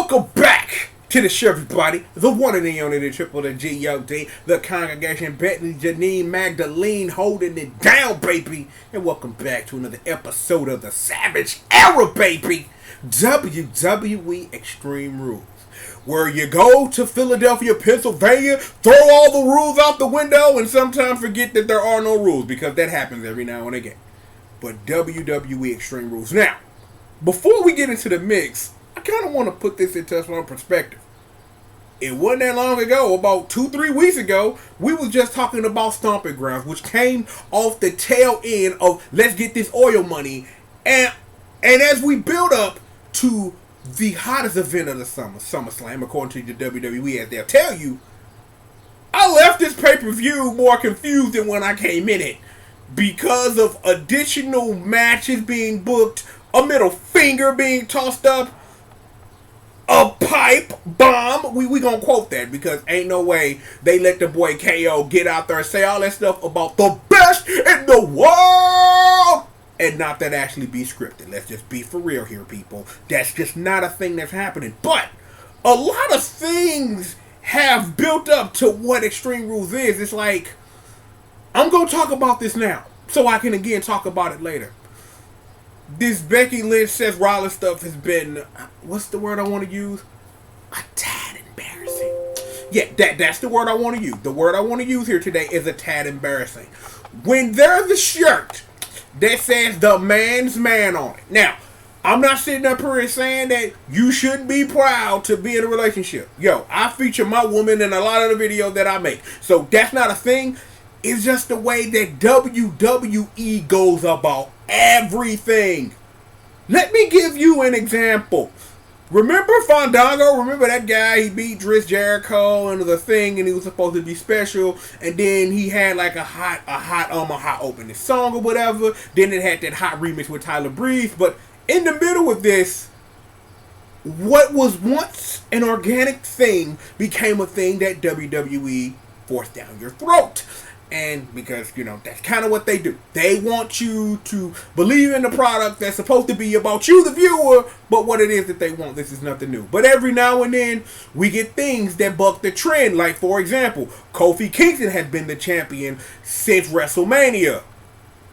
welcome back to the show, everybody. The one and the only, the triple, the G.O.D, the congregation, Bethany, Janine, Magdalene, holding it down, baby. And welcome back to another episode of the Savage Era, baby. WWE Extreme Rules. Where you go to Philadelphia, Pennsylvania, throw all the rules out the window, and sometimes forget that there are no rules, because that happens every now and again. But WWE Extreme Rules. Now, before we get into the mix, I kind of want to put this into some perspective. It wasn't that long ago, about 2-3 weeks ago, we was just talking about Stomping Grounds, which came off the tail end of let's get this oil money. And as we build up to the hottest event of the summer, SummerSlam, according to the WWE, as they'll tell you, I left this pay-per-view more confused than when I came in it because of additional matches being booked, a middle finger being tossed up, a pipe bomb. We gonna quote that because ain't no way they let the boy KO get out there and say all that stuff about the best in the world and not that actually be scripted. Let's just be for real here, people. That's just not a thing that's happening. But a lot of things have built up to what Extreme Rules is. It's like, I'm gonna talk about this now so I can again talk about it later. This Becky Lynch, Seth Rollins stuff has been, what's the word I want to use? A tad embarrassing. Yeah, that's the word I want to use. The word I want to use here today is a tad embarrassing. When there's a shirt that says the man's man on it. Now, I'm not sitting up here and saying that you shouldn't be proud to be in a relationship. Yo, I feature my woman in a lot of the videos that I make. So that's not a thing. It's just the way that WWE goes about everything. Let me give you an example. Remember Fandango? Remember that guy? He beat Chris Jericho into the thing, and he was supposed to be special. And then he had like a hot opening song or whatever. Then it had that hot remix with Tyler Breeze. But in the middle of this, what was once an organic thing became a thing that WWE forced down your throat. And because, you know, that's kind of what they do. They want you to believe in the product that's supposed to be about you, the viewer, but what it is that they want, this is nothing new. But every now and then, we get things that buck the trend. Like, for example, Kofi Kingston has been the champion since WrestleMania.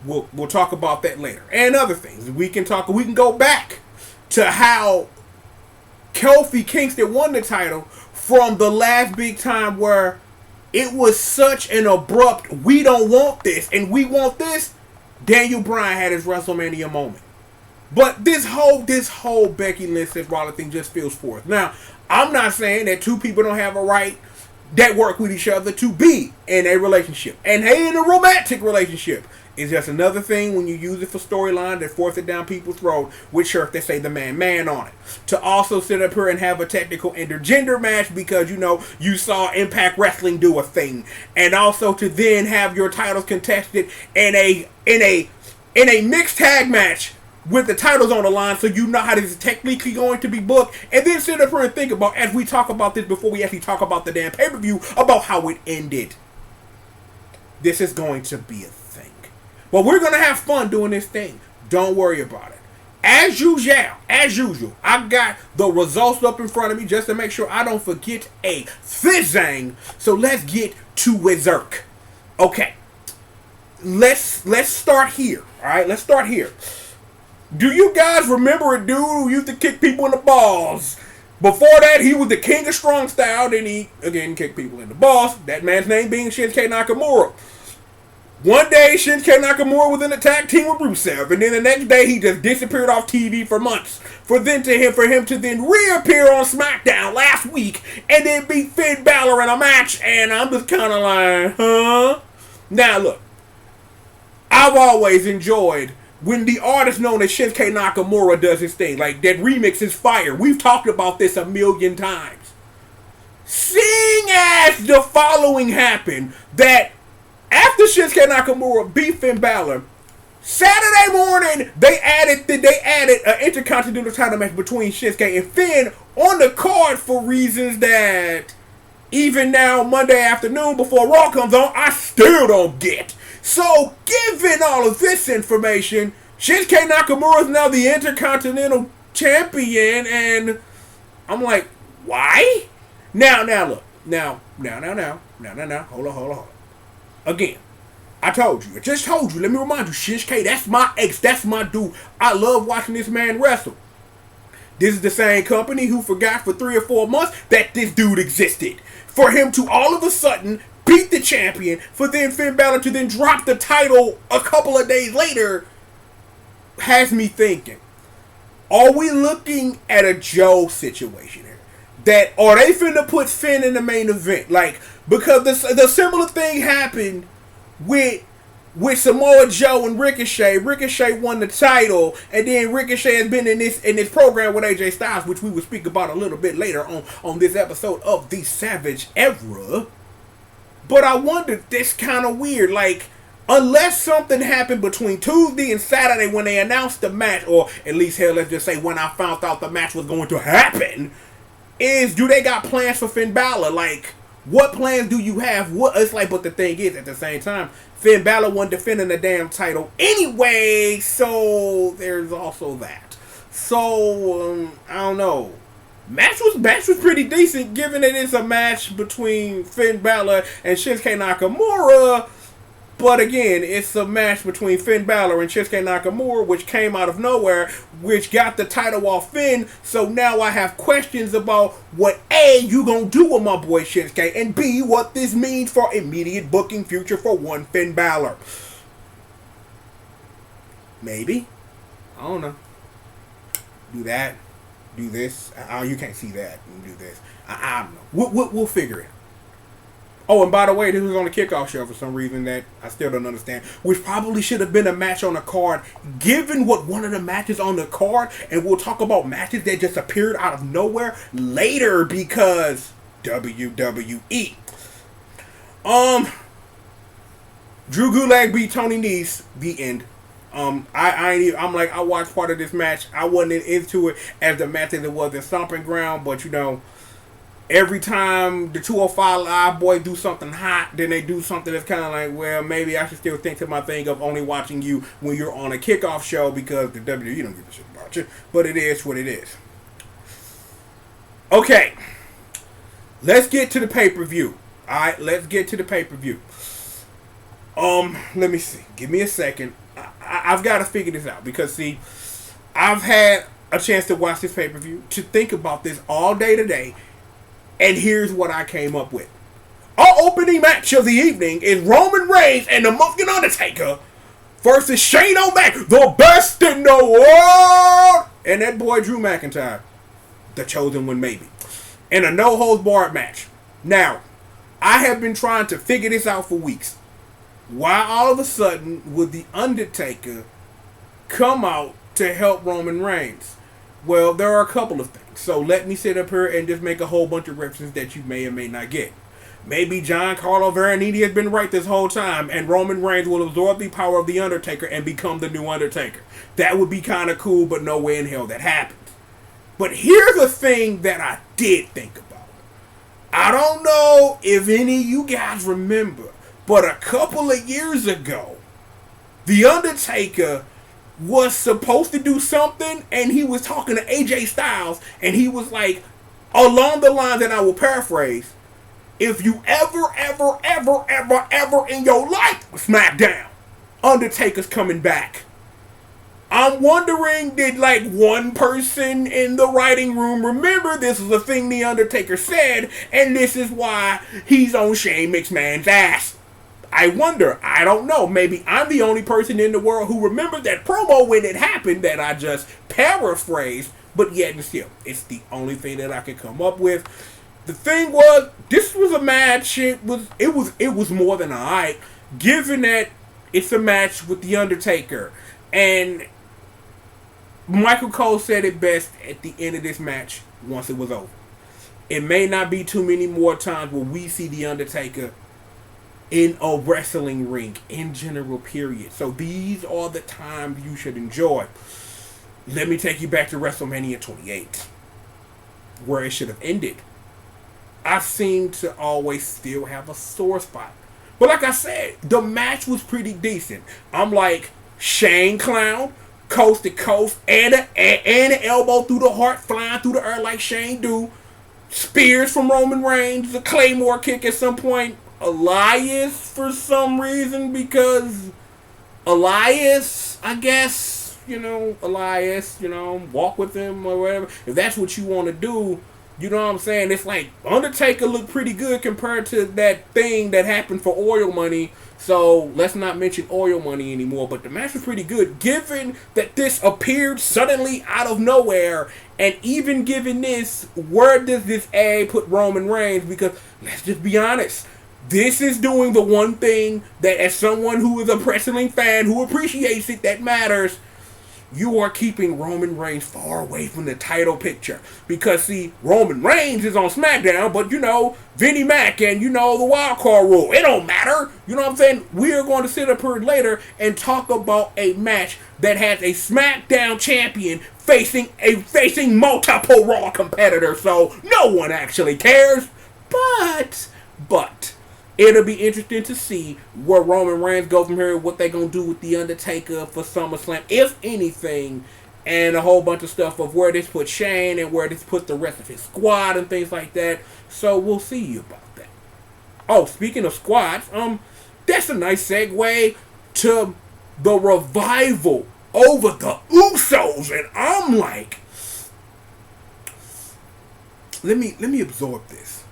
We'll talk about that later. And other things. We can go back to how Kofi Kingston won the title from the last big time where it was such an abrupt, we don't want this, and we want this. Daniel Bryan had his WrestleMania moment. But this whole Becky Lynch, Seth Rollins thing just feels forced. Now, I'm not saying that two people don't have a right that work with each other to be in a relationship. And hey, in a romantic relationship. It's just another thing when you use it for storyline that force it down people's throat with shirts that say the man on it. To also sit up here and have a technical intergender match because, you know, you saw Impact Wrestling do a thing. And also to then have your titles contested in a mixed tag match with the titles on the line so you know how this is technically going to be booked. And then sit up here and think about, as we talk about this before we actually talk about the damn pay-per-view, about how it ended. This is going to be a thing. But we're going to have fun doing this thing. Don't worry about it. As usual, I got the results up in front of me just to make sure I don't forget a fizzang. So let's get to Wizark. Okay. Let's start here. Alright, let's start here. Do you guys remember a dude who used to kick people in the balls? Before that, he was the king of strong style. Then he, again, kicked people in the balls. That man's name being Shinsuke Nakamura. One day, Shinsuke Nakamura was in a tag team with Rusev, and then the next day he just disappeared off TV for months. For him to then reappear on SmackDown last week and then beat Finn Balor in a match, and I'm just kind of like, huh? Now look, I've always enjoyed when the artist known as Shinsuke Nakamura does his thing. Like, that remix is fire. We've talked about this a million times. Seeing as the following happened, that after Shinsuke Nakamura beat Finn Balor, Saturday morning they added an Intercontinental title match between Shinsuke and Finn on the card for reasons that even now Monday afternoon before Raw comes on, I still don't get. So, given all of this information, Shinsuke Nakamura is now the Intercontinental Champion, and I'm like, why? Now, look. Now. Hold on. Again, I told you. I just told you. Let me remind you. Shinsuke, that's my ex. That's my dude. I love watching this man wrestle. This is the same company who forgot for 3 or 4 months that this dude existed. For him to all of a sudden beat the champion, for then Finn Balor to then drop the title a couple of days later, has me thinking, are we looking at a Joe situation here? That, are they finna put Finn in the main event? Like, because the similar thing happened with Samoa Joe and Ricochet. Ricochet won the title, and then Ricochet has been in this program with AJ Styles, which we will speak about a little bit later on this episode of the Savage Era. But I wondered, this kind of weird, like, unless something happened between Tuesday and Saturday when they announced the match, or at least, hell, let's just say when I found out the match was going to happen, do they got plans for Finn Balor? Like, what plans do you have? It's like, but the thing is, at the same time, Finn Balor wasn't defending the damn title anyway, so there's also that. So, I don't know. Match was pretty decent, given that it's a match between Finn Balor and Shinsuke Nakamura. But again, it's a match between Finn Balor and Shinsuke Nakamura, which came out of nowhere, which got the title off Finn. So now I have questions about what A, you gonna do with my boy Shinsuke, and B, what this means for immediate booking future for one Finn Balor. Maybe. I don't know. Do that. Do this. You can't see that. Do this. I don't know. We'll figure it. Oh, and by the way, this was on the kickoff show for some reason that I still don't understand. Which probably should have been a match on the card, given what one of the matches on the card. And we'll talk about matches that just appeared out of nowhere later because WWE. Drew Gulak beat Tony Nese. The end. I watched part of this match. I wasn't into it as the match as it was in Stomping Ground, but you know, every time the 205 Live boys do something hot, then they do something that's kind of like, well, maybe I should still think to my thing of only watching you when you're on a kickoff show because the WWE don't give a shit about you. But it is what it is. Okay. Let's get to the pay-per-view. Alright, let's get to the pay-per-view. Let me see. Give me a second. I've got to figure this out because, see, I've had a chance to watch this pay-per-view, to think about this all day today. And here's what I came up with. Our opening match of the evening is Roman Reigns and the Muscular Undertaker versus Shane O'Mac, the best in the world, and that boy Drew McIntyre, the chosen one maybe, in a no-holds-barred match. Now, I have been trying to figure this out for weeks. Why all of a sudden would the Undertaker come out to help Roman Reigns? Well, there are a couple of things. So let me sit up here and just make a whole bunch of references that you may or may not get. Maybe Giancarlo Veronese has been right this whole time, and Roman Reigns will absorb the power of the Undertaker and become the new Undertaker. That would be kind of cool, but no way in hell that happens. But here's a thing that I did think about. I don't know if any of you guys remember, but a couple of years ago, the Undertaker was supposed to do something, and he was talking to AJ Styles, and he was like, along the lines that I will paraphrase, if you ever in your life SmackDown, Undertaker's coming back. I'm wondering, did like one person in the writing room remember this is a thing the Undertaker said, and this is why he's on Shane McMahon's ass? I wonder. I don't know. Maybe I'm the only person in the world who remembers that promo when it happened that I just paraphrased, but yet and still, it's the only thing that I could come up with. The thing was, this was a match. It was more than alright, given that it's a match with the Undertaker, and Michael Cole said it best at the end of this match once it was over. It may not be too many more times where we see the Undertaker in a wrestling ring in general, period. So these are the times you should enjoy. Let me take you back to WrestleMania 28, where it should have ended. I seem to always still have a sore spot. But like I said, the match was pretty decent. I'm like, Shane Clown, coast to coast, and an elbow through the heart, flying through the air like Shane do. Spears from Roman Reigns, the Claymore kick at some point. Elias for some reason, because Elias, I guess, Elias, walk with him or whatever. If that's what you want to do, you know what I'm saying? It's like Undertaker looked pretty good compared to that thing that happened for Oil Money. So let's not mention Oil Money anymore. But the match was pretty good, given that this appeared suddenly out of nowhere. And even given this, where does this A put Roman Reigns? Because let's just be honest. This is doing the one thing that, as someone who is a wrestling fan who appreciates it, that matters. You are keeping Roman Reigns far away from the title picture. Because, see, Roman Reigns is on SmackDown, but, Vinnie Mac and, the wild card rule. It don't matter. You know what I'm saying? We are going to sit up here later and talk about a match that has a SmackDown champion facing multiple Raw competitors. So, no one actually cares. But, it'll be interesting to see where Roman Reigns go from here, what they going to do with The Undertaker for SummerSlam, if anything, and a whole bunch of stuff of where this put Shane and where this put the rest of his squad and things like that. So we'll see about that. Oh, speaking of squads, that's a nice segue to the Revival over the Usos, and I'm like, let me absorb this.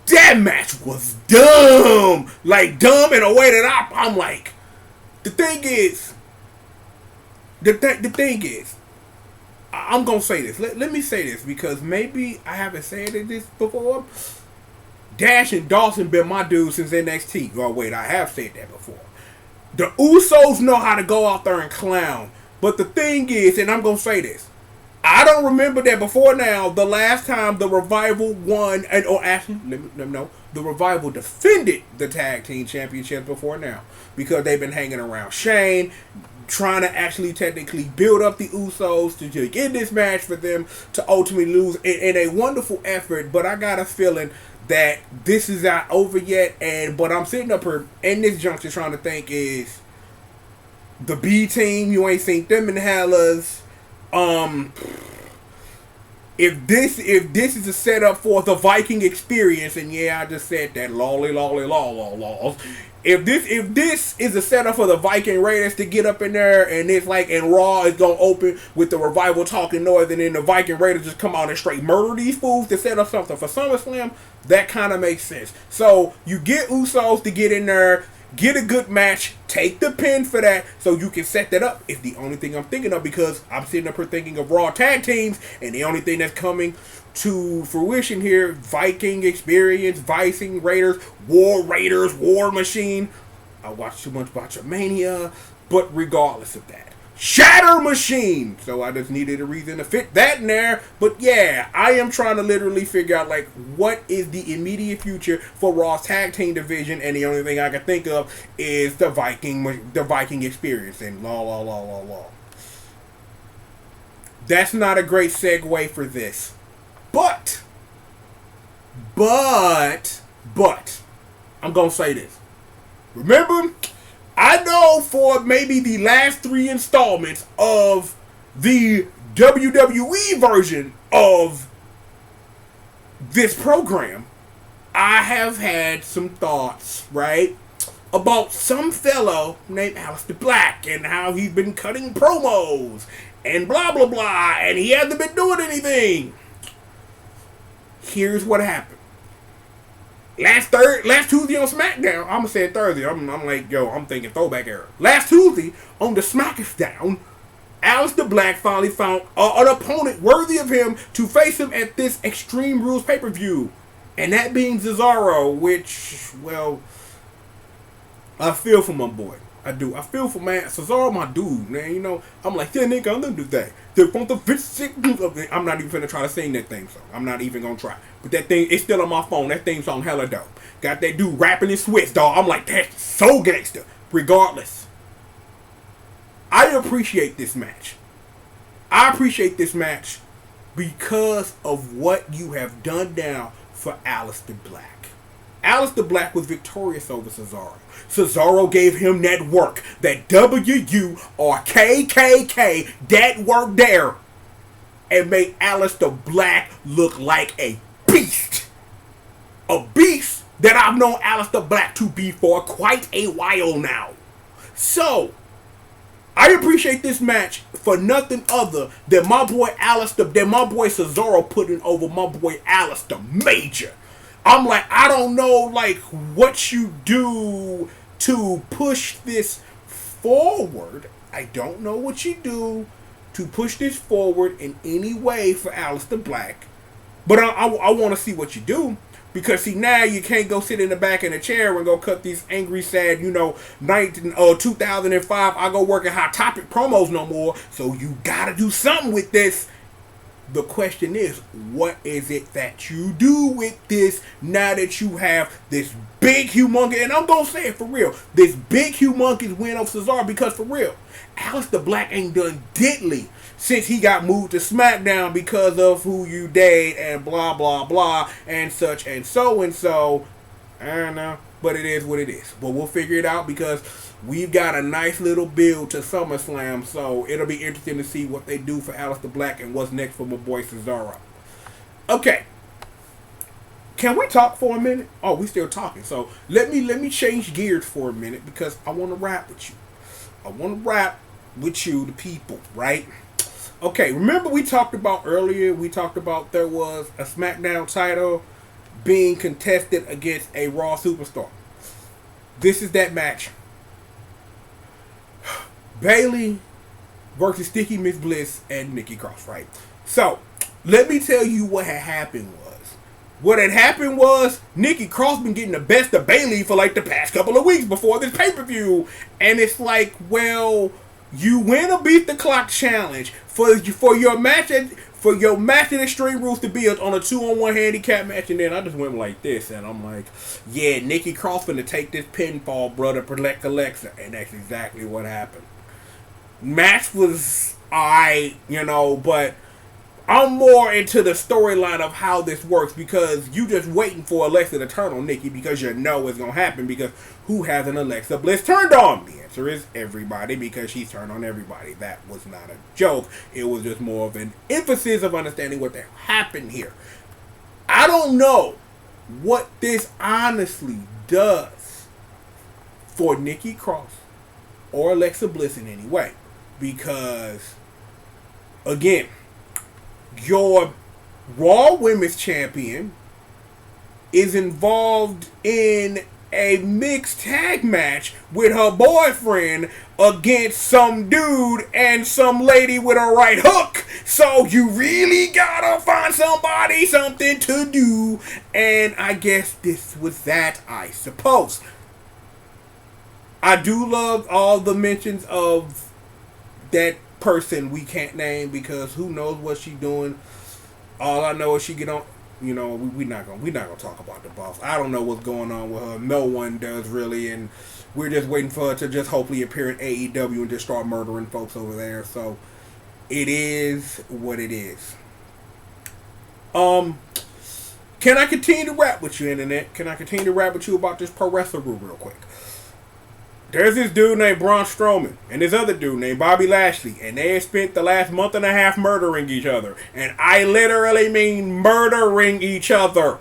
That match was dumb. Like, dumb in a way that I'm like, the thing is, I'm going to say this. Let me say this, because maybe I haven't said this before. Dash and Dawson been my dude since NXT. Oh, wait, I have said that before. The Usos know how to go out there and clown. But the thing is, and I'm going to say this, I don't remember that before now, the last time the Revival won, the Revival defended the Tag Team Championships before now. Because they've been hanging around Shane, trying to actually technically build up the Usos to get this match for them to ultimately lose in a wonderful effort. But I got a feeling that this is not over yet. But I'm sitting up here in this juncture trying to think, is the B team, you ain't seen them in the Hellas. If this is a setup for the Viking experience, and yeah, I just said that, lolly laws. If this is a setup for the Viking Raiders to get up in there, and it's like, and Raw is gonna open with the Revival talking noise, and then the Viking Raiders just come out and straight murder these fools to set up something for SummerSlam, that kind of makes sense. So you get Usos to get in there, get a good match, take the pin for that, so you can set that up. It's the only thing I'm thinking of, because I'm sitting up here thinking of Raw tag teams, and the only thing that's coming to fruition here, Viking experience, Viking Raiders, War Machine. I watched too much Botchamania, but regardless of that, Shatter Machine. So I just needed a reason to fit that in there. But yeah, I am trying to literally figure out, like, what is the immediate future for Raw's tag team division, and the only thing I can think of is the Viking experience, and law. That's not a great segue for this. But I'm gonna say this. Remember, I know for maybe the last 3 installments of the WWE version of this program, I have had some thoughts, right, about some fellow named Aleister Black and how he's been cutting promos and blah blah blah, and he hasn't been doing anything. Here's what happened. Last Tuesday on SmackDown, I'm gonna say Thursday. I'm like, I'm thinking throwback era. Last Tuesday on the SmackDown, Aleister Black finally found an opponent worthy of him to face him at this Extreme Rules pay-per-view, and that being Cesaro. Which, well, I feel for my boy. I do. I feel for Cesaro, my dude, man. I'm like, yeah, nigga, I'm gonna do that. I'm not even gonna try to sing that theme song. I'm not even gonna try. But that thing, it's still on my phone. That theme song hella dope. Got that dude rapping in Swiss, dog. I'm like, that's so gangster. Regardless, I appreciate this match. I appreciate this match because of what you have done now for Aleister Black. Aleister Black was victorious over Cesaro. Cesaro gave him that work, that WU or KKK, that work there, and made Aleister Black look like a beast. A beast that I've known Aleister Black to be for quite a while now. So, I appreciate this match for nothing other than my boy Aleister, than my boy Cesaro putting over my boy Aleister Major. I'm like, I don't know, like, what you do to push this forward. I don't know what you do to push this forward in any way for Aleister Black. But I want to see what you do. Because, see, now you can't go sit in the back of the chair and go cut these angry, sad, 2005, I go work at Hot Topic promos no more. So you got to do something with this. The question is, what is it that you do with this now that you have this big, humongous, and I'm going to say it for real, this big, humongous win over Cesaro? Because for real, Aleister Black ain't done diddly since he got moved to SmackDown because of who you date and blah, blah, blah, and such and so and so. I don't know, but it is what it is. But we'll figure it out because we've got a nice little build to SummerSlam, so it'll be interesting to see what they do for Aleister Black and what's next for my boy Cesaro. Okay. Can we talk for a minute? Oh, we still talking. So let me change gears for a minute because I want to rap with you. I want to rap with you, the people, right? Okay, remember we talked about earlier, there was a SmackDown title being contested against a Raw superstar. This is that match. Bayley versus Sticky Miss Bliss and Nikki Cross, right? So, let me tell you what had happened was. What had happened was Nikki Cross been getting the best of Bayley for like the past couple of weeks before this pay-per-view. And it's like, well, you win a Beat the Clock challenge for your match in Extreme Rules to be on a 2-on-1 handicap match, and then I just went like this, and I'm like, yeah, Nikki Cross finna take this pinfall, brother, protect Alexa, and that's exactly what happened. Match was alright, but I'm more into the storyline of how this works because you just waiting for Alexa to turn on Nikki because you know it's gonna happen because who has an Alexa Bliss turned on? The answer is everybody because she's turned on everybody. That was not a joke. It was just more of an emphasis of understanding what the happened here. I don't know what this honestly does for Nikki Cross or Alexa Bliss in any way because, again, your Raw Women's Champion is involved in a mixed tag match with her boyfriend against some dude and some lady with a right hook. So you really gotta find something to do. And I guess this was that, I suppose. I do love all the mentions of that person we can't name because who knows what she doing. All I know is she get on, we're not gonna talk about the boss. I don't know what's going on with her. No one does really, and we're just waiting for her to just hopefully appear in AEW and just start murdering folks over there. So it is what it is. Can I continue to rap with you, Internet? Can I continue to rap with you about this pro wrestler group real quick? There's this dude named Braun Strowman and this other dude named Bobby Lashley, and they have spent the last month and a half murdering each other. And I literally mean murdering each other.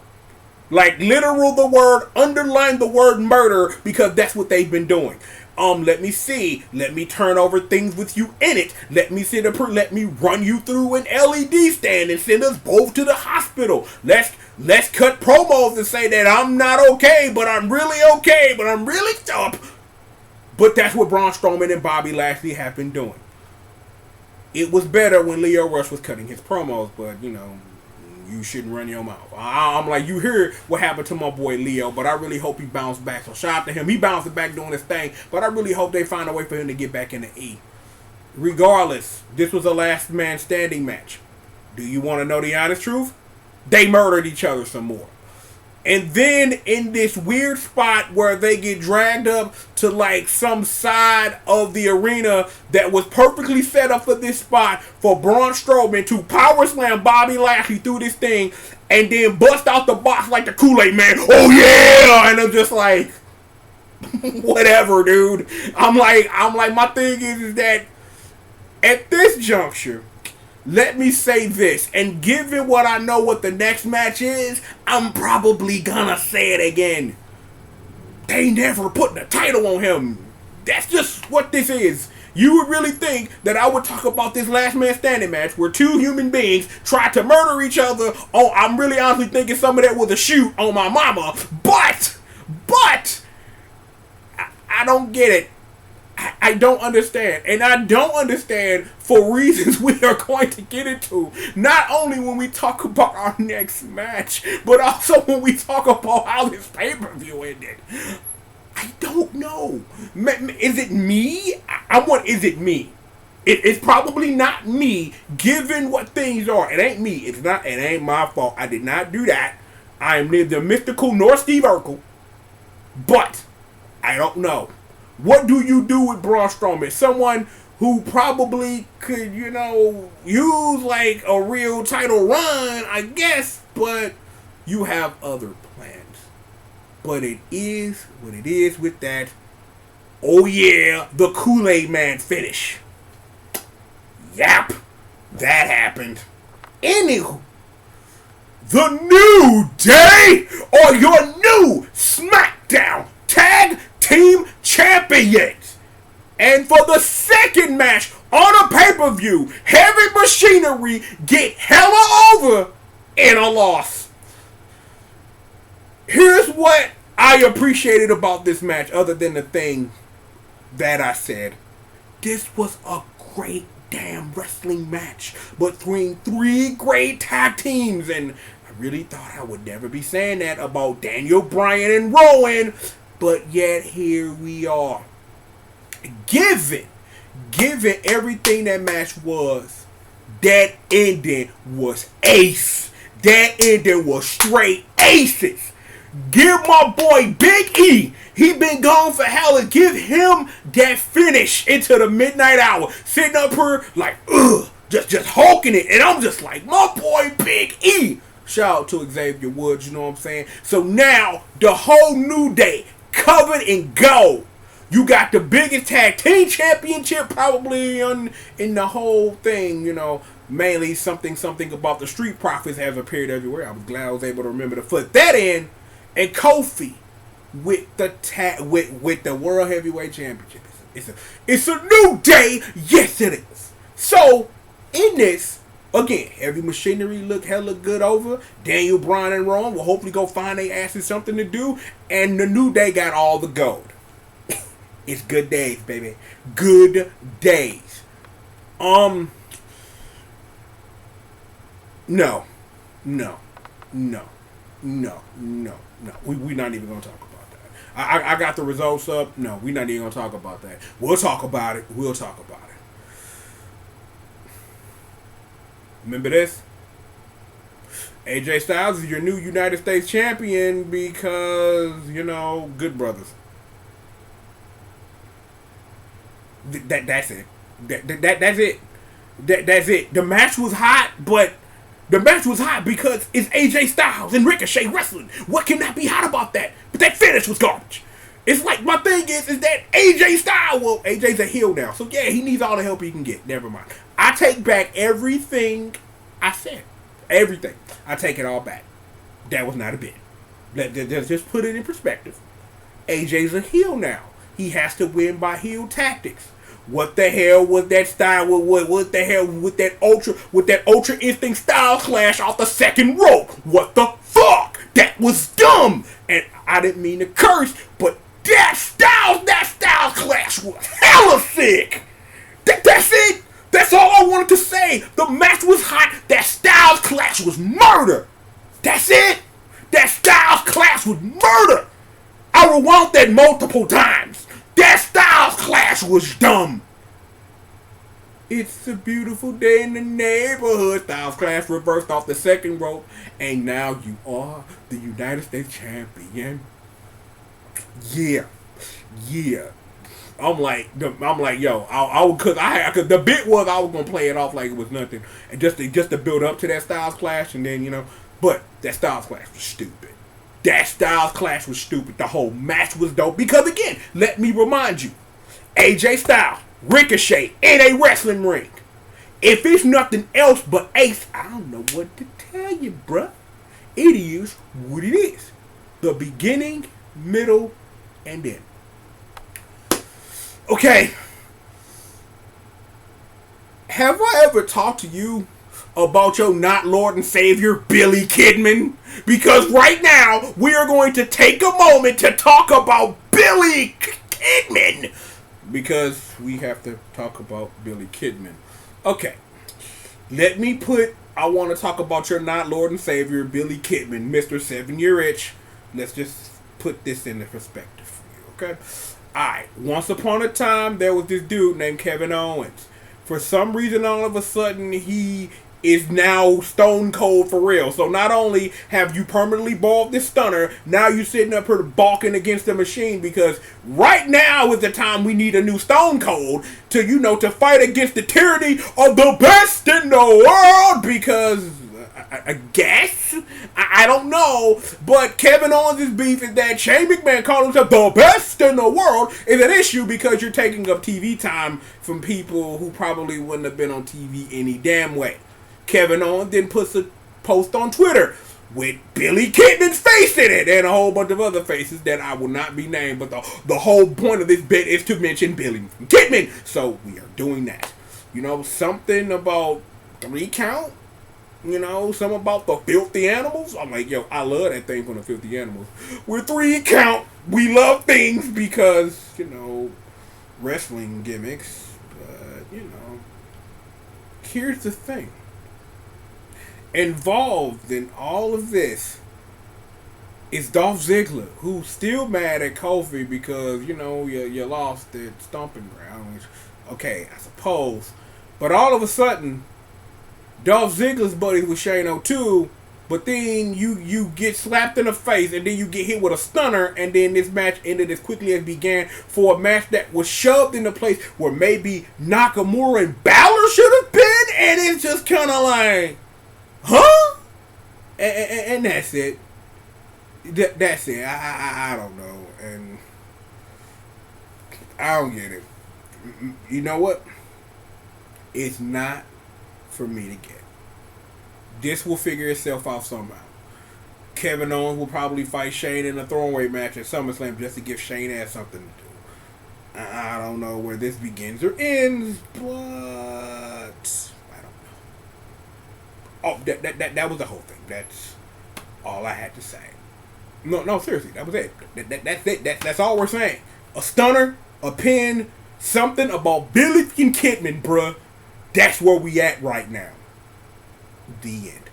Like literal the word, underline the word murder because that's what they've been doing. Let me see. Let me turn over things with you in it. Let me run you through an LED stand and send us both to the hospital. Let's cut promos and say that I'm not okay, but I'm really okay, but I'm really up. But that's what Braun Strowman and Bobby Lashley have been doing. It was better when Leo Rush was cutting his promos, but, you shouldn't run your mouth. I'm like, you hear what happened to my boy Leo, but I really hope he bounced back. So shout out to him. He bounced back doing his thing, but I really hope they find a way for him to get back in the E. Regardless, this was a last man standing match. Do you want to know the honest truth? They murdered each other some more. And then in this weird spot where they get dragged up to like some side of the arena that was perfectly set up for this spot for Braun Strowman to power slam Bobby Lashley through this thing and then bust out the box like the Kool-Aid Man. Oh yeah! And I'm just like, whatever, dude. I'm like, my thing is that at this juncture, let me say this, and given what I know what the next match is, I'm probably gonna say it again. They never put the title on him. That's just what this is. You would really think that I would talk about this last man standing match where two human beings tried to murder each other. Oh, I'm really honestly thinking some of that was a shoot on my mama. But, I don't get it. I don't understand. And I don't understand for reasons we are going to get into. Not only when we talk about our next match, but also when we talk about how this pay-per-view ended. I don't know. Is it me? Is it me? It's probably not me, given what things are. It ain't me. It ain't my fault. I did not do that. I am neither mystical nor Steve Urkel. But, I don't know. What do you do with Braun Strowman? Someone who probably could, use like a real title run, I guess, but you have other plans. But it is what it is with that. Oh yeah, the Kool-Aid Man finish. Yap, that happened. Anywho, the New Day or your new SmackDown Tag Team Champions. And for the second match on a pay-per-view, Heavy Machinery get hella over in a loss. Here's what I appreciated about this match, other than the thing that I said. This was a great damn wrestling match between three great tag teams, and I really thought I would never be saying that about Daniel Bryan and Rowan. But yet here we are. Given everything that match was, that ending was ace. That ending was straight aces. Give my boy Big E, he been gone for hella, give him that finish into the midnight hour. Sitting up here like, just hulking it. And I'm just like, my boy Big E. Shout out to Xavier Woods, you know what I'm saying? So now, the whole New Day, covered in gold. You got the biggest tag team championship probably in the whole thing, mainly something about the Street Profits has appeared everywhere. I was glad I was able to remember to put that in. And Kofi with the World Heavyweight Championship. It's a new day. Yes, it is. So, in this, again, Heavy Machinery look hella good over. Daniel Bryan and Rowan will hopefully go find their asses something to do. And the New Day got all the gold. It's good days, baby. Good days. No. We're not even going to talk about that. I got the results up. No, we're not even going to talk about that. We'll talk about it. Remember this? AJ Styles is your new United States champion because, good brothers. That's it. That's it. That's it. The match was hot, but the match was hot because it's AJ Styles and Ricochet wrestling. What can not be hot about that? But that finish was garbage. It's like, my thing is that AJ Styles, well, AJ's a heel now, so yeah, he needs all the help he can get. Never mind. I take back everything I said. Everything. I take it all back. That was not a bit. Let's just put it in perspective. AJ's a heel now. He has to win by heel tactics. What the hell was that style? What the hell with that ultra instinct style clash off the second rope? What the fuck? That was dumb. And I didn't mean to curse, but that style clash was hella sick. That's it. That's all I wanted to say. The match was hot. That Styles clash was murder. That's it. That Styles clash was murder. I rewound that multiple times. That Styles clash was dumb. It's a beautiful day in the neighborhood. Styles Clash reversed off the second rope, and now you are the United States champion. Yeah, yeah. Yo, cause the bit was I was gonna play it off like it was nothing, and just to build up to that Styles Clash, and then but that Styles Clash was stupid. That Styles Clash was stupid. The whole match was dope because again, let me remind you, AJ Styles, Ricochet in a wrestling ring. If it's nothing else but ace, I don't know what to tell you, bruh. It is what it is. The beginning, middle, and end. Okay. Have I ever talked to you about your not Lord and Savior, Billy Kidman? Because right now, we are going to take a moment to talk about Billy Kidman. Because we have to talk about Billy Kidman. Okay. I want to talk about your not Lord and Savior, Billy Kidman, Mr. 7-Year Itch. Let's just put this into perspective for you, okay? Alright, once upon a time, there was this dude named Kevin Owens. For some reason, all of a sudden, he is now stone cold for real. So not only have you permanently balled this stunner, now you're sitting up here balking against the machine because right now is the time we need a new stone cold to fight against the tyranny of the best in the world because I guess. I don't know. But Kevin Owens' beef is that Shane McMahon calling himself the best in the world is an issue because you're taking up TV time from people who probably wouldn't have been on TV any damn way. Kevin Owens then puts a post on Twitter with Billy Kidman's face in it and a whole bunch of other faces that I will not be named. But the whole point of this bit is to mention Billy Kidman. So we are doing that. Something about 3 count. Something about the filthy animals. I'm like, yo, I love that thing from the filthy animals. We're 3 count. We love things because, wrestling gimmicks. But, here's the thing. Involved in all of this is Dolph Ziggler, who's still mad at Kofi because, you lost at Stomping Ground. Which, okay, I suppose. But all of a sudden, Dolph Ziggler's buddies with Shane O'Toole, but then you get slapped in the face and then you get hit with a stunner and then this match ended as quickly as began for a match that was shoved into place where maybe Nakamura and Balor should have been, and it's just kind of like, huh? And that's it. That's it. I don't know, and I don't get it. You know what? It's not for me to get. This will figure itself out somehow. Kevin Owens will probably fight Shane in a throwaway match at SummerSlam just to give Shane ass something to do. I don't know where this begins or ends, but I don't know. Oh, that was the whole thing. That's all I had to say. No, seriously, that was it. That's it. That's all we're saying. A stunner, a pin, something about Billy Kidman, bruh. That's where we at right now. The end.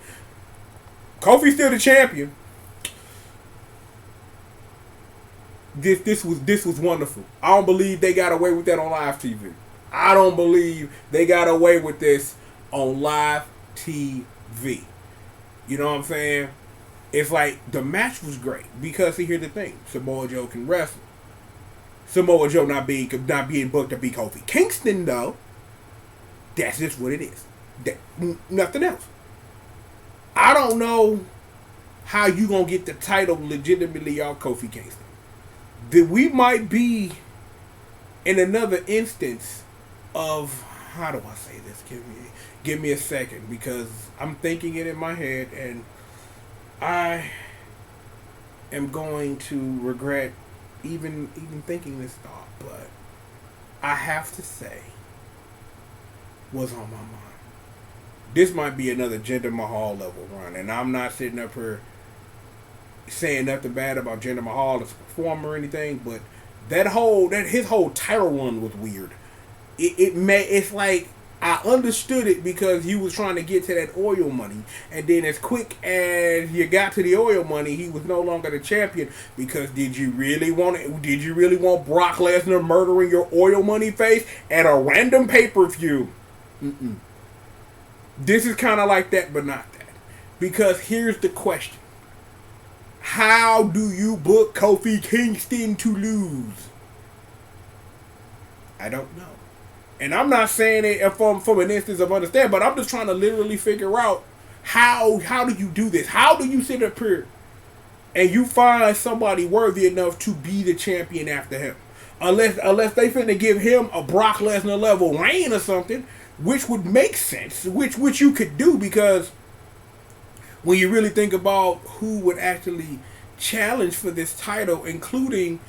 Kofi's still the champion. This was wonderful. I don't believe they got away with that on live TV. I don't believe they got away with this on live TV. You know what I'm saying? It's like the match was great because here's the thing: Samoa Joe can wrestle. Samoa Joe not being booked to beat Kofi Kingston though. That's just what it is. Nothing else. I don't know how you gonna get the title legitimately off Kofi Kingston. That we might be in another instance of, how do I say this? Give me a second because I'm thinking it in my head and I am going to regret even thinking this thought, but I have to say what's on my mind. This might be another Jinder Mahal level run, and I'm not sitting up here saying nothing bad about Jinder Mahal as a performer or anything, but his whole title run was weird. It's like I understood it because he was trying to get to that oil money, and then as quick as you got to the oil money, he was no longer the champion. Because did you really want Brock Lesnar murdering your oil money face at a random pay-per-view? This is kind of like that, but not that. Because here's the question. How do you book Kofi Kingston to lose? I don't know. And I'm not saying it from an instance of understand, but I'm just trying to literally figure out how do you do this? How do you sit up here and you find somebody worthy enough to be the champion after him? Unless they finna give him a Brock Lesnar level reign or something, which would make sense, which you could do, because when you really think about who would actually challenge for this title, including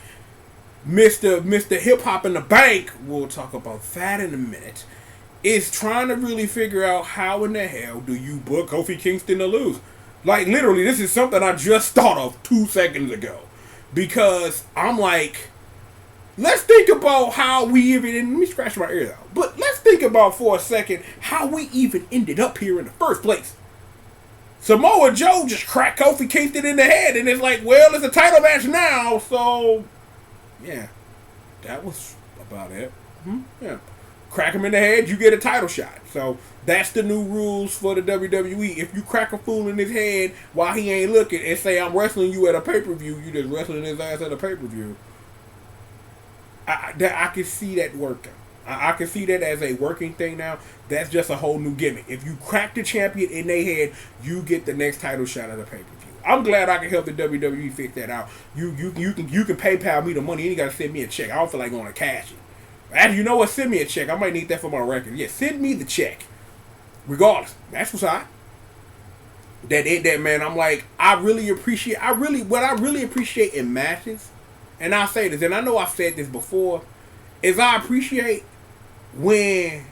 Mr. Hip Hop in the Bank, we'll talk about that in a minute, is trying to really figure out how in the hell do you book Kofi Kingston to lose. Like, literally, this is something I just thought of 2 seconds ago. Because I'm like, let's think about how we even, and let me scratch my ears out, but let's think about for a second how we even ended up here in the first place. Samoa Joe just cracked Kofi Kingston in the head, and it's like, well, it's a title match now, so yeah, that was about it. Yeah, crack him in the head, you get a title shot. So that's the new rules for the WWE. If you crack a fool in his head while he ain't looking and say, I'm wrestling you at a pay-per-view, you just wrestling his ass at a pay-per-view. I can see that working. I can see that as a working thing now. That's just a whole new gimmick. If you crack the champion in their head, you get the next title shot at the pay-per-view. I'm glad I can help the WWE fix that out. You can PayPal me the money. You ain't gotta send me a check. I don't feel like going to cash it. Actually, you know what? Send me a check. I might need that for my record. Yeah, send me the check. Regardless, that's what's hot. That man. I'm like, what I really appreciate in matches, and I'll say this, and I know I've said this before, is I appreciate when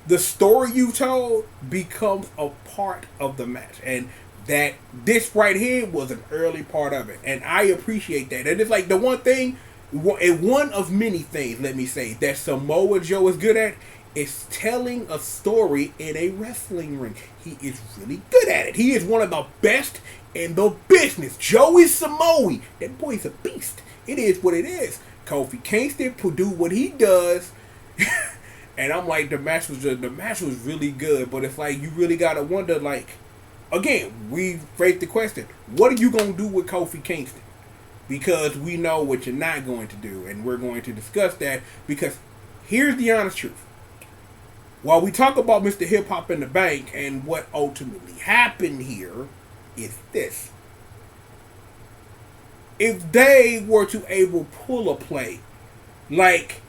the story you told becomes a part of the match. And that this right here was an early part of it. And I appreciate that. And it's like the one thing, and one of many things, let me say, that Samoa Joe is good at is telling a story in a wrestling ring. He is really good at it. He is one of the best in the business. Joey Samoa, that boy's a beast. It is what it is. Kofi Kingston do what he does, and I'm like, the match was really good. But it's like, you really gotta wonder, like, again, we raised the question: what are you gonna do with Kofi Kingston? Because we know what you're not going to do, and we're going to discuss that. Because here's the honest truth: while we talk about Mr. Hip Hop in the Bank and what ultimately happened here, is this. If they were to able pull a play like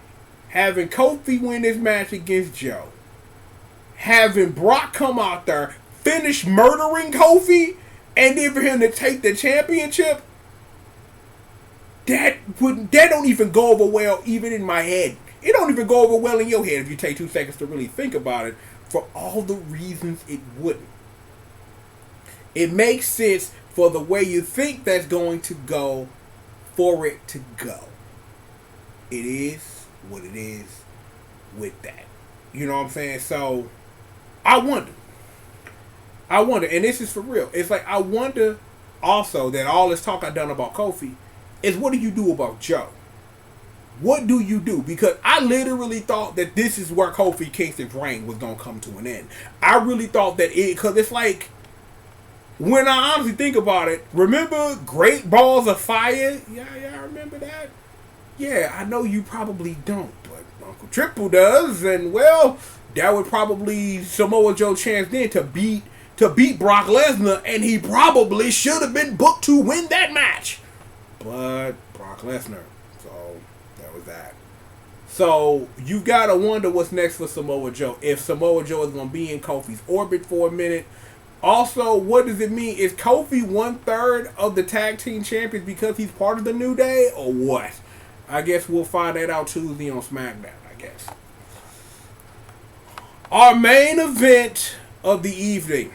having Kofi win this match against Joe, having Brock come out there, finish murdering Kofi, and then for him to take the championship, that don't even go over well even in my head. It don't even go over well in your head if you take 2 seconds to really think about it, for all the reasons it wouldn't. It makes sense for the way you think that's going to go, for it to go. It is what it is with that. You know what I'm saying? So, I wonder, and this is for real. It's like, I wonder also that all this talk I done about Kofi is, what do you do about Joe? What do you do? Because I literally thought that this is where Kofi Kingston's reign was going to come to an end. I really thought that because it's like, when I honestly think about it, remember Great Balls of Fire? Yeah, I remember that. Yeah, I know you probably don't, but Uncle Triple does, and well, that would probably Samoa Joe chance then to beat Brock Lesnar, and he probably should have been booked to win that match. But Brock Lesnar, so that was that. So you gotta wonder what's next for Samoa Joe. If Samoa Joe is gonna be in Kofi's orbit for a minute. Also, what does it mean? Is Kofi 1/3 of the tag team champions because he's part of the New Day, or what? I guess we'll find that out Tuesday on SmackDown, I guess. Our main event of the evening.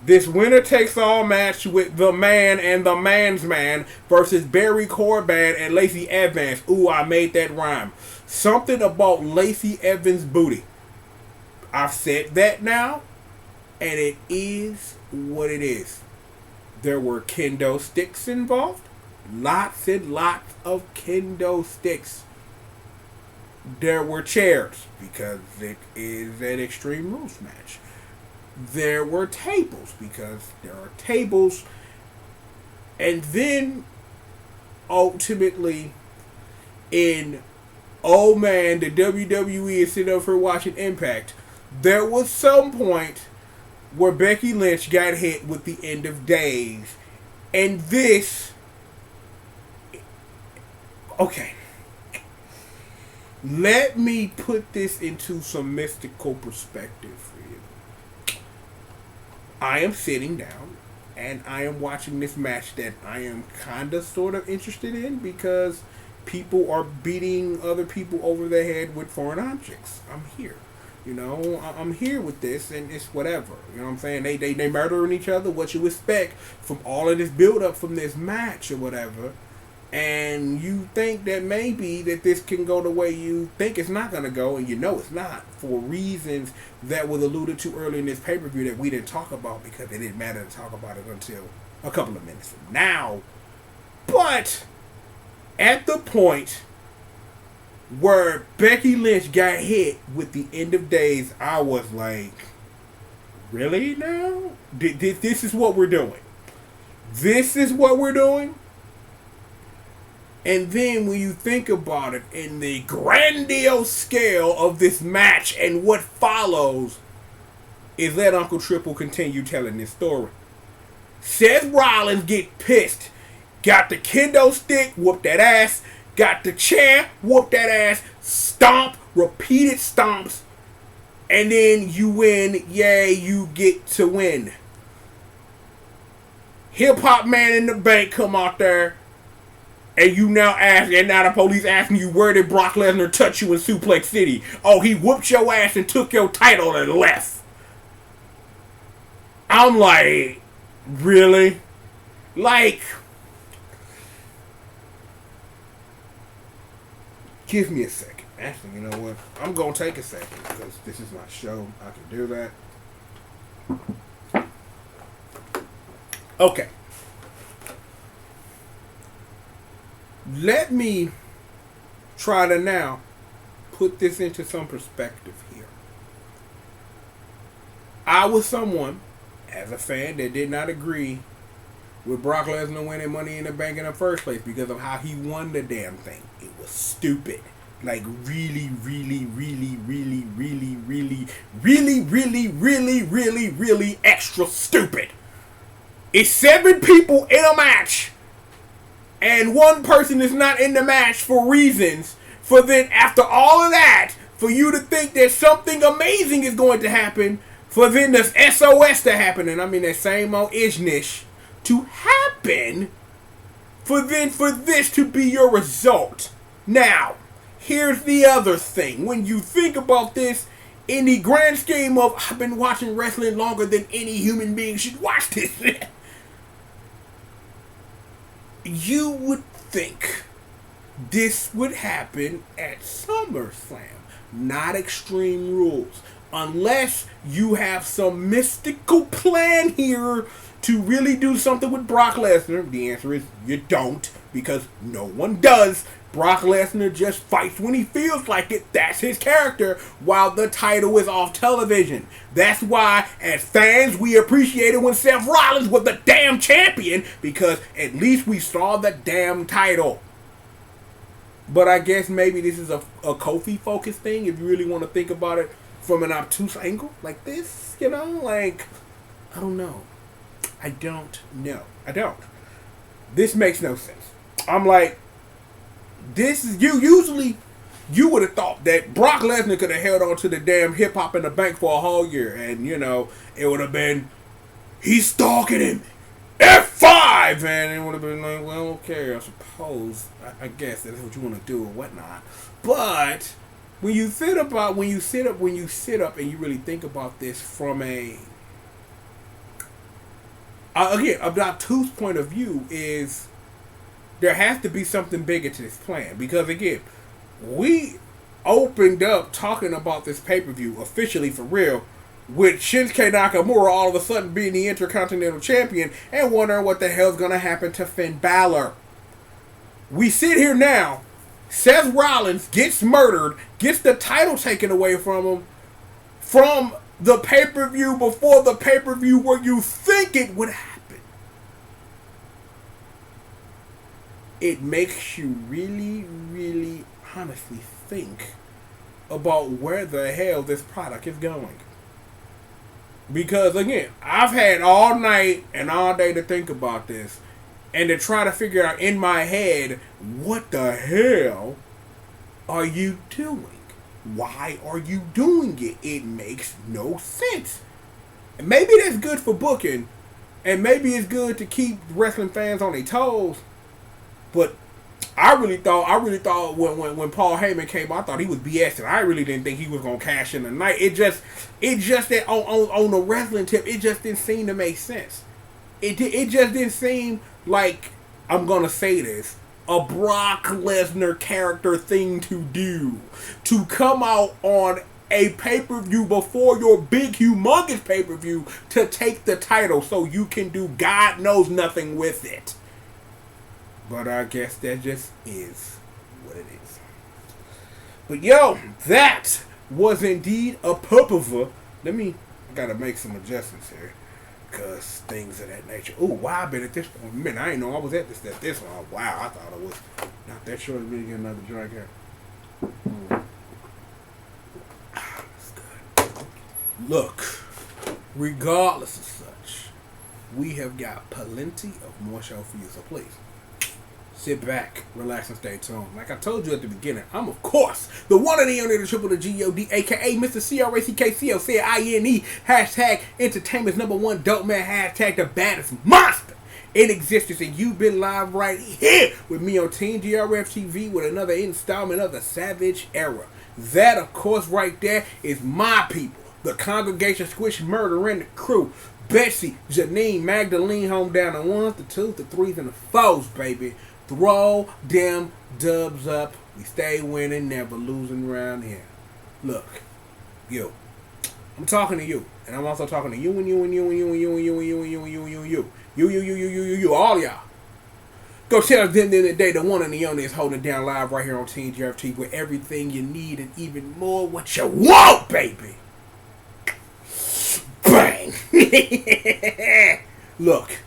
This winner takes all match with the man and the man's man versus Barry Corbin and Lacey Evans. Ooh, I made that rhyme. Something about Lacey Evans' booty. I've said that now. And it is what it is. There were kendo sticks involved. Lots and lots of kendo sticks. There were chairs because it is an Extreme Rules match. There were tables because there are tables. And then ultimately, in oh man, the WWE is sitting over watching Impact. There was some point where Becky Lynch got hit with the end of days. And this. Okay. Let me put this into some mystical perspective for you. I am sitting down and I am watching this match that I am kind of sort of interested in because people are beating other people over the head with foreign objects. I'm here. You know, I'm here with this, and it's whatever. You know what I'm saying? They murdering each other. What you expect from all of this build up from this match or whatever, and you think that maybe that this can go the way you think it's not gonna go, and you know it's not for reasons that was alluded to early in this pay per view that we didn't talk about because it didn't matter to talk about it until a couple of minutes from now. But at the point where Becky Lynch got hit with the end of days, I was like, really now? This is what we're doing. This is what we're doing? And then when you think about it in the grandiose scale of this match and what follows, is let Uncle Triple continue telling this story. Seth Rollins get pissed. Got the kendo stick, whoop that ass. Got the chair, whoop that ass. Stomp, repeated stomps. And then you win. Yay, you get to win. Hip Hop Man in the Bank come out there. And you now ask, and now the police asking you, where did Brock Lesnar touch you in Suplex City? Oh, he whooped your ass and took your title and left. I'm like, really? Like, give me a second. Actually, you know what? I'm going to take a second because this is my show. I can do that. Okay. Let me try to now put this into some perspective here. I was someone, as a fan, that did not agree with Brock Lesnar winning Money in the Bank in the first place because of how he won the damn thing. It was stupid. Like really, really, really, really, really, really, really, really, really, really, really extra stupid. It's 7 people in a match. And one person is not in the match for reasons. For then, after all of that, for you to think that something amazing is going to happen. For then there's SOS to happen. And I mean that same old ishnish to happen. For this to be your result. Now, here's the other thing. When you think about this, in the grand scheme of, I've been watching wrestling longer than any human being should watch this. You would think this would happen at SummerSlam, not Extreme Rules. Unless you have some mystical plan here to really do something with Brock Lesnar. The answer is you don't, because no one does. Brock Lesnar just fights when he feels like it. That's his character, while the title is off television. That's why, as fans, we appreciated when Seth Rollins was the damn champion, because at least we saw the damn title. But I guess maybe this is a Kofi-focused thing, if you really want to think about it from an obtuse angle like this, you know? Like, I don't know. I don't know. I don't. This makes no sense. I'm like, this is you would have thought that Brock Lesnar could have held on to the damn Hip Hop in the Bank for a whole year, and you know it would have been he's stalking him F5, and it would have been like, well, okay, I suppose I guess that's what you want to do or whatnot. But when you sit up and you really think about this from a again an obtuse point of view, is there has to be something bigger to this plan. Because, again, we opened up talking about this pay-per-view officially for real with Shinsuke Nakamura all of a sudden being the Intercontinental Champion and wondering what the hell's going to happen to Finn Balor. We sit here now Seth Rollins gets murdered, gets the title taken away from him from the pay-per-view before the pay-per-view where you think it would happen. It makes you really, really honestly think about where the hell this product is going. Because again, I've had all night and all day to think about this and to try to figure out in my head, what the hell are you doing? Why are you doing it? It makes no sense. And maybe that's good for booking, and maybe it's good to keep wrestling fans on their toes. But I really thought when Paul Heyman came, I thought he was BSing. I really didn't think he was gonna cash in tonight. It just that on the wrestling tip, it just didn't seem to make sense. It just didn't seem like, I'm gonna say this, a Brock Lesnar character thing to do, to come out on a pay-per-view before your big humongous pay-per-view to take the title so you can do God knows nothing with it. But I guess that just is what it is. But yo, that was indeed a purpose. I gotta make some adjustments here, because things of that nature. Oh, wow, I've been at this point. Man, I didn't know I was at this one. Oh, wow, I thought it was not that short. Really get another drink here. That's good. Look, regardless of such, we have got plenty of more show for you, so please sit back, relax, and stay tuned. Like I told you at the beginning, I'm, of course, the one and the only, the triple, the G.O.D, a.k.a. Mr. CRACKCOCINE, hashtag entertainment's #1 dope man, hashtag the baddest monster in existence. And you've been live right here with me on Team GRF TV with another installment of the Savage Era. That, of course, right there is my people, the Congregation Squish Murder and the crew. Betsy, Janine, Magdalene, home down the ones, the twos, the threes, and the fours, baby. Throw them dubs up. We stay winning, never losing around here. Look, you. I'm talking to you. And I'm also talking to you and you and you and you and you and you and you and you and you and you and you. You, all y'all. Go tell them the day the one and the only is holding down live right here on Team GRFT with everything you need and even more what you want, baby. Bang! Look,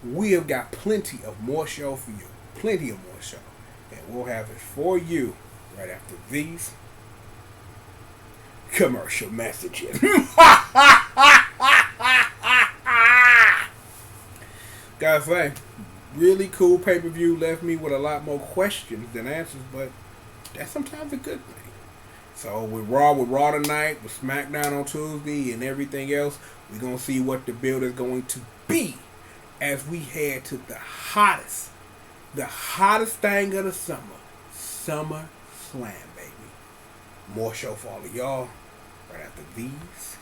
we have got plenty of more show for you. Plenty of more show. And we'll have it for you right after these commercial messages. Gotta say, really cool pay-per-view. Left me with a lot more questions than answers, but that's sometimes a good thing. So with Raw tonight, with SmackDown on Tuesday, and everything else, we're going to see what the build is going to be as we head to the hottest thing of the summer, Summer Slam, baby. More show for all of y'all right after these